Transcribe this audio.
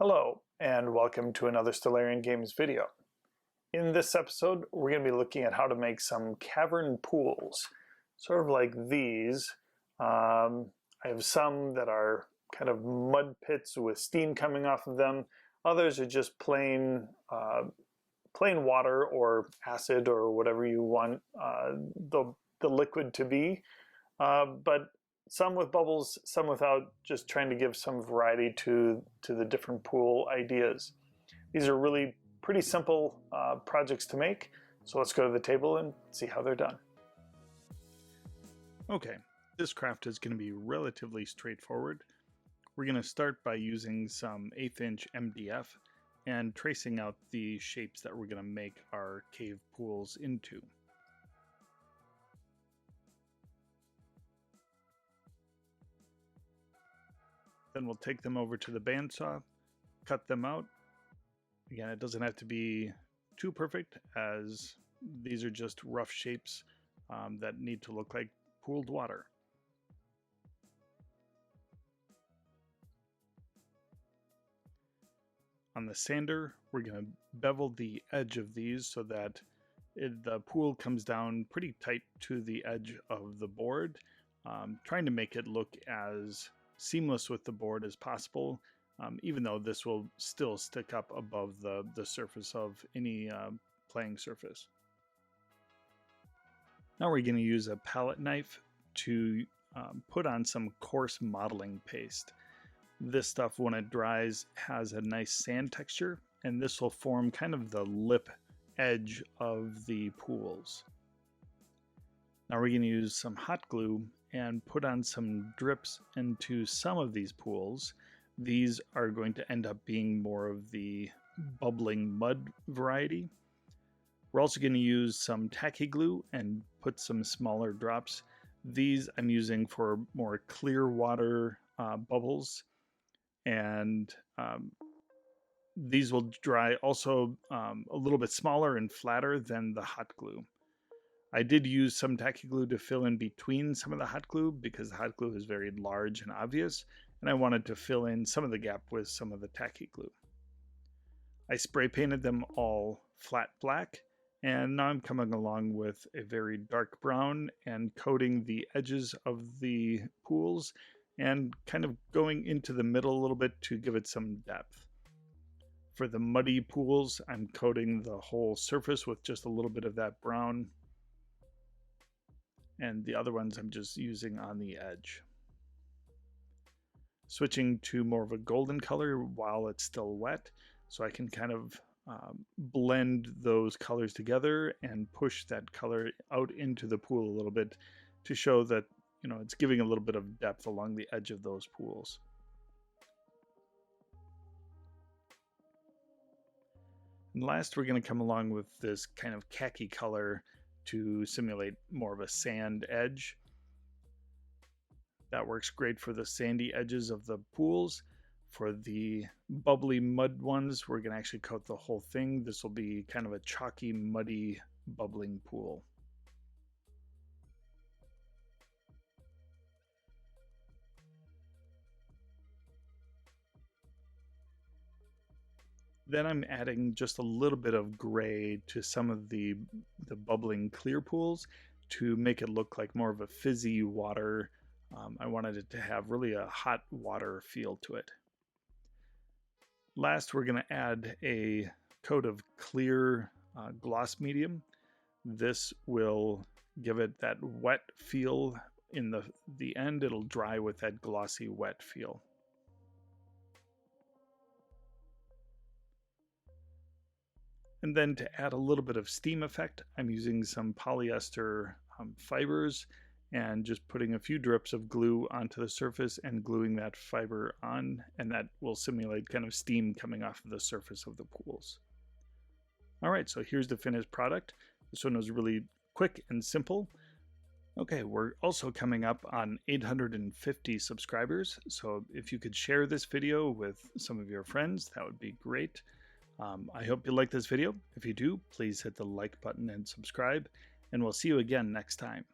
Hello, and welcome to another Stellarian Games video. In this episode, we're going to be looking at how to make some cavern pools, sort of like these. I have some that are kind of mud pits with steam coming off of them. Others are just plain water or acid or whatever you want the liquid to be. But some with bubbles, some without, just trying to give some variety to the different pool ideas. These are really pretty simple projects to make, so let's go to the table and see how they're done. Okay, this craft is going to be relatively straightforward. We're going to start by using some 1/8 inch MDF and tracing out the shapes that we're going to make our cave pools into. Then we'll take them over to the bandsaw, cut them out. Again, it doesn't have to be too perfect, as these are just rough shapes that need to look like pooled water. On the sander, we're going to bevel the edge of these so that the pool comes down pretty tight to the edge of the board, trying to make it look as seamless with the board as possible, even though this will still stick up above the surface of any playing surface. Now we're going to use a palette knife to put on some coarse modeling paste. This stuff, when it dries, has a nice sand texture, and this will form kind of the lip edge of the pools. Now we're going to use some hot glue and put on some drips into some of these pools. These are going to end up being more of the bubbling mud variety. We're also going to use some tacky glue and put some smaller drops. These I'm using for more clear water bubbles, and these will dry also a little bit smaller and flatter than the hot glue. I did use some tacky glue to fill in between some of the hot glue because the hot glue is very large and obvious, and I wanted to fill in some of the gap with some of the tacky glue. I spray painted them all flat black, and now I'm coming along with a very dark brown and coating the edges of the pools and kind of going into the middle a little bit to give it some depth. For the muddy pools, I'm coating the whole surface with just a little bit of that brown, and the other ones I'm just using on the edge. Switching to more of a golden color while it's still wet, so I can kind of blend those colors together and push that color out into the pool a little bit to show that, you know, it's giving a little bit of depth along the edge of those pools. And last, we're going to come along with this kind of khaki color to simulate more of a sand edge. That works great for the sandy edges of the pools. For the bubbly mud ones, we're going to actually coat the whole thing. This will be kind of a chalky, muddy, bubbling pool. Then I'm adding just a little bit of gray to some of the bubbling clear pools to make it look like more of a fizzy water. I wanted it to have really a hot water feel to it. Last, we're going to add a coat of clear gloss medium. This will give it that wet feel in the end. It'll dry with that glossy wet feel. And then to add a little bit of steam effect, I'm using some polyester fibers and just putting a few drips of glue onto the surface and gluing that fiber on, and that will simulate kind of steam coming off of the surface of the pools. All right, so here's the finished product. This one was really quick and simple. Okay, we're also coming up on 850 subscribers, so if you could share this video with some of your friends, that would be great. I hope you like this video. If you do, please hit the like button and subscribe, and we'll see you again next time.